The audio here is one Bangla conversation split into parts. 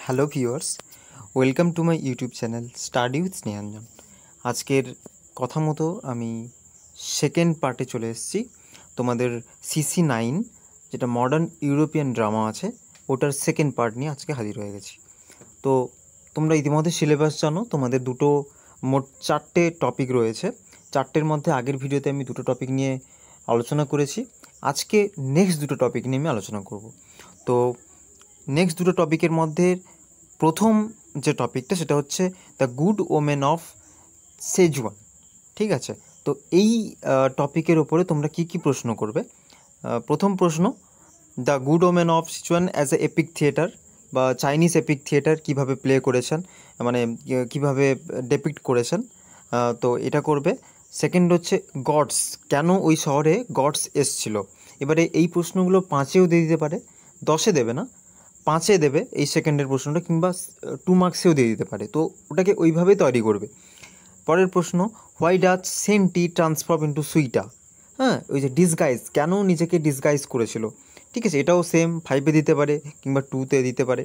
Hello viewers, welcome to my YouTube channel study with Snehanjan. আজকের কথা মতো আমি সেকেন্ড পার্টে চলে এসেছি। তোমাদের CC9 যেটা মডার্ন ইউরোপিয়ান ড্রামা আছে ওটার সেকেন্ড পার্ট নিয়ে আজকে হাজির হয়ে গেছি। তো তোমরা ইতিমধ্যে সিলেবাস জানো, তোমাদের মোট 4টে টপিক রয়েছে। 4টের মধ্যে আগের ভিডিওতে আমি 2টো টপিক নিয়ে আলোচনা করেছি। আজকে নেক্সট 2টো টপিক নিয়ে আমি আলোচনা করব। তো নেক্সট 2টো টপিকের মধ্যে প্রথম যে টপিকটা সেটা হচ্ছে the good women of Schezwan. ঠিক আছে, তো এই টপিকের ওপরে তোমরা কি কি প্রশ্ন করবে? প্রথম প্রশ্ন, the good women of Schezwan as a epic theatre বা চাইনিজ এপিক থিয়েটার কীভাবে প্লে করেছেন, মানে কীভাবে ডেপিক্ট করেছেন, তো এটা করবে। সেকেন্ড হচ্ছে গডস, কেন ওই শহরে গডস এসছিল। এবারে এই প্রশ্নগুলো 5এও দিয়ে দিতে পারে, 10-এ দেবে না, 5-এ দেবে এই সেকেন্ডের প্রশ্নটা, কিংবা 2 মার্কসেও দিয়ে দিতে পারে। তো ওটাকে ওইভাবেই তৈরি করবে। পরের প্রশ্ন, হোয়াই ডাজ সেন্টি ট্রান্সফর্ম ইন্টু সুইটা। হ্যাঁ, ওই যে ডিসগাইজ, কেন নিজেকে ডিসগাইজ করেছিল। ঠিক আছে, এটাও সেম 5-এ দিতে পারে কিংবা 2-তে দিতে পারে।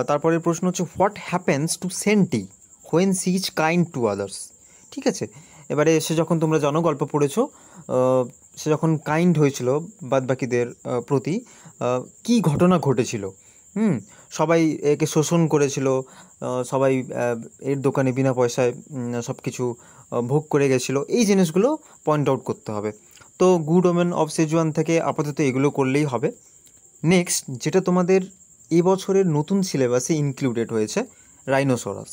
তারপরের প্রশ্ন হচ্ছে what happens to centi when she is kind to others. ঠিক আছে, এবারে সে যখন, তোমরা জানো, গল্প পড়েছো, সে যখন কাইন্ড হয়েছিল বাদবাকিদের প্রতি, কি ঘটনা ঘটেছিল। সবাই একে শোষণ করেছিল, সবাই এর দোকানে বিনা পয়সায় সব কিছু ভোগ করে গেছিলো। এই জিনিসগুলো পয়েন্ট আউট করতে হবে। তো গুড ওমেন অফ সেজুয়ান থেকে আপাতত এগুলো করলেই হবে। নেক্সট, যেটা তোমাদের এবছরের নতুন সিলেবাসে ইনক্লুডেড হয়েছে, রাইনোসরাস।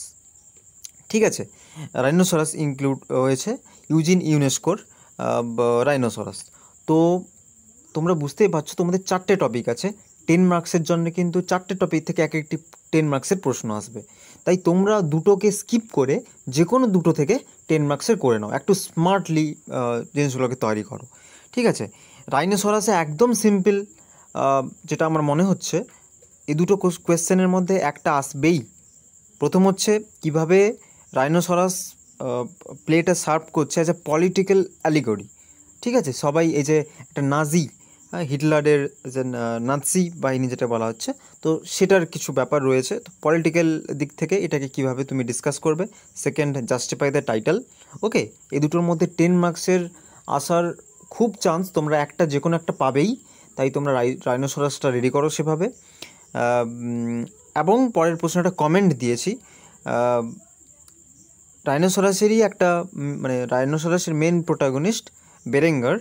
ঠিক আছে, রাইনোসরাস ইনক্লুড হয়েছে ইউজিন ইউনেস্কোর রাইনোসরাস। তো তোমরা বুঝতেই পারছো, তোমাদের 4টে টপিক আছে। 10 মার্কসের জন্য কিন্তু 4টে টপিক থেকে এক একটি 10 মার্কসের প্রশ্ন আসবে। তাই তোমরা দুটোকে স্কিপ করে যে কোনো দুটো থেকে 10 মার্কসের করে নাও, একটু স্মার্টলি জিনিসগুলোকে তৈরি করো। ঠিক আছে, রাইনোসরাসে একদম সিম্পল, যেটা আমার মনে হচ্ছে এই দুটো কোয়েশ্চেনের মধ্যে একটা আসবেই। প্রথম হচ্ছে কিভাবে রাইনোসরাস প্লেটা সার্ভ করছে অ্যাজ এ পলিটিক্যাল অ্যালিগরি। ঠিক আছে, সবাই এই যে একটা নাজি, হিটলারের যে নাৎসি বাহিনী যেটা বলা হচ্ছে, তো সেটার কিছু ব্যাপার রয়েছে। তো পলিটিক্যাল দিক থেকে এটাকে কিভাবে তুমি ডিসকাস করবে। Second, justify the title. Okay, এই দুটোর মধ্যে 10 মার্কসের আসার খুব চান্স, তোমরা একটা যে কোনো একটা পাবেই। তাই তোমরা রাইনোসরাসটা রেডি করো সেভাবে। এবং পরের প্রশ্নটা কমেন্ট দিয়েছি, রাইনোসরাসেরই একটা, মানে রাইনোসরাসের মেন প্রোটাগনিস্ট বেরেঙ্গার,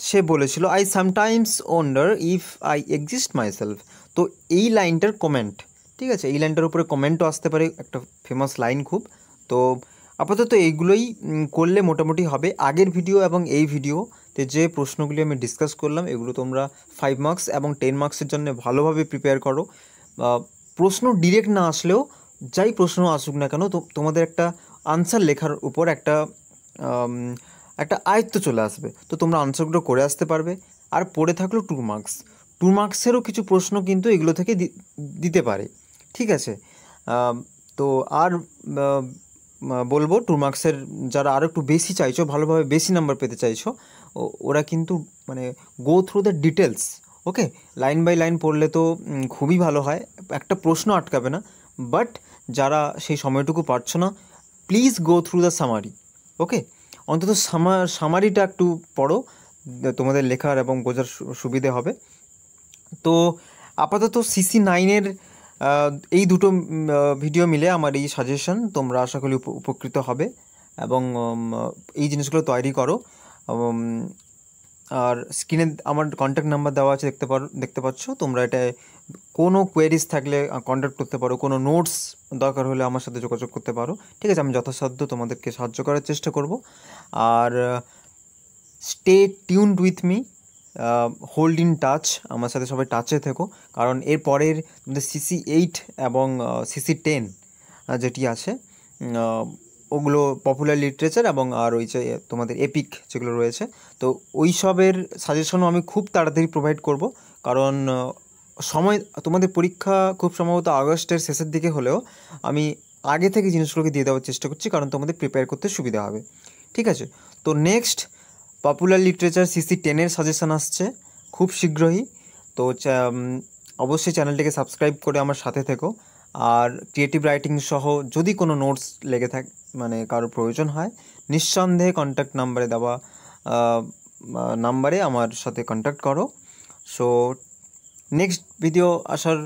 সে বলেছিল I sometimes wonder if I exist myself. তো এই লাইনটার কমেন্ট, ঠিক আছে, এই লাইনটার উপরে কমেন্টও আসতে পারে, একটা ফেমাস লাইন খুব। তো আপাতত এইগুলোই করলে মোটামুটি হবে। আগের ভিডিও এবং এই ভিডিওতে যে প্রশ্নগুলি আমি ডিসকাস করলাম, এগুলো তোমরা 5 মার্কস এবং 10 মার্কসের জন্য ভালোভাবে প্রিপেয়ার করো। প্রশ্ন ডিরেক্ট না আসলেও যাই প্রশ্ন আসুক না কেন, তো তোমাদের একটা আনসার লেখার উপর একটা আয়ত্ত চলে আসবে। তো তোমরা আনসারগুলো করে আসতে পারবে। আর পড়ে থাকলো 2 মার্কস, 2 মার্কসেরও কিছু প্রশ্ন কিন্তু এগুলো থেকে দিতে পারে। ঠিক আছে, তো আর বলবো 2 মার্কসের যারা আরও একটু বেশি চাইছো, ভালোভাবে বেশি নাম্বার পেতে চাইছো, ওরা কিন্তু মানে go through the details. Okay, line by line পড়লে তো খুবই ভালো হয়, একটা প্রশ্ন আটকাবে না। বাট যারা সেই সময়টুকু পারছো না, please go through the summary. Okay, অন্তত সামারিটা একটু পড়ো, তোমাদের লেখার এবং বোঝার সুবিধে হবে। তো আপাতত CC9-এর এই দুটো ভিডিও মিলে আমার এই সাজেশন, তোমরা আশা করি উপকৃত হবে এবং এই জিনিসগুলো তৈরি করো। আর স্ক্রিনে আমার কন্ট্যাক্ট নাম্বার দেওয়া আছে, দেখতে পাচ্ছ। তোমরা এটা কোনো কোয়েরিজ থাকলে কন্ট্যাক্ট করতে পারো, কোনো নোটস দরকার হলে আমার সাথে যোগাযোগ করতে পারো। ঠিক আছে, আমি যথাসাধ্য তোমাদেরকে সাহায্য করার চেষ্টা করব। আর stay tuned with me, hold in touch, আমার সাথে সবাই টাচে থেকো। কারণ এর পরের তোমাদের CC8 এবং CC10 যেটি আছে, ওগুলো পপুলার লিটারেচার এবং আর ওই যে তোমাদের এপিক যেগুলো রয়েছে, তো ওই সবের সাজেশনও আমি খুব তাড়াতাড়ি প্রোভাইড করব। কারণ সময়, তোমাদের পরীক্ষা খুব সম্ভবত আগস্টের শেষের দিকে হলেও আমি আগে থেকে জিনিসগুলোকে দিয়ে দেওয়ার চেষ্টা করছি, কারণ তোমাদের প্রিপেয়ার করতে সুবিধা হবে। ঠিক আছে, তো নেক্সট পপুলার লিটারেচার CC10-এর সাজেশান আসছে খুব শীঘ্রই। তো অবশ্যই চ্যানেলটিকে সাবস্ক্রাইব করে আমার সাথে থেকো। আর ক্রিয়েটিভ রাইটিং সহ যদি কোনো নোটস লেগে থাকে, মানে কারোর প্রয়োজন হয়, নিঃসন্দেহে কন্ট্যাক্ট নাম্বারে দেওয়া নাম্বারে আমার সাথে কন্ট্যাক্ট করো। সো নেক্সট ভিডিও আসার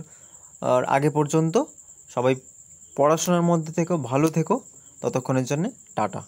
আগে পর্যন্ত সবাই পড়াশোনার মধ্যে থেকো, ভালো থেকো। ততক্ষণের জন্যে টাটা।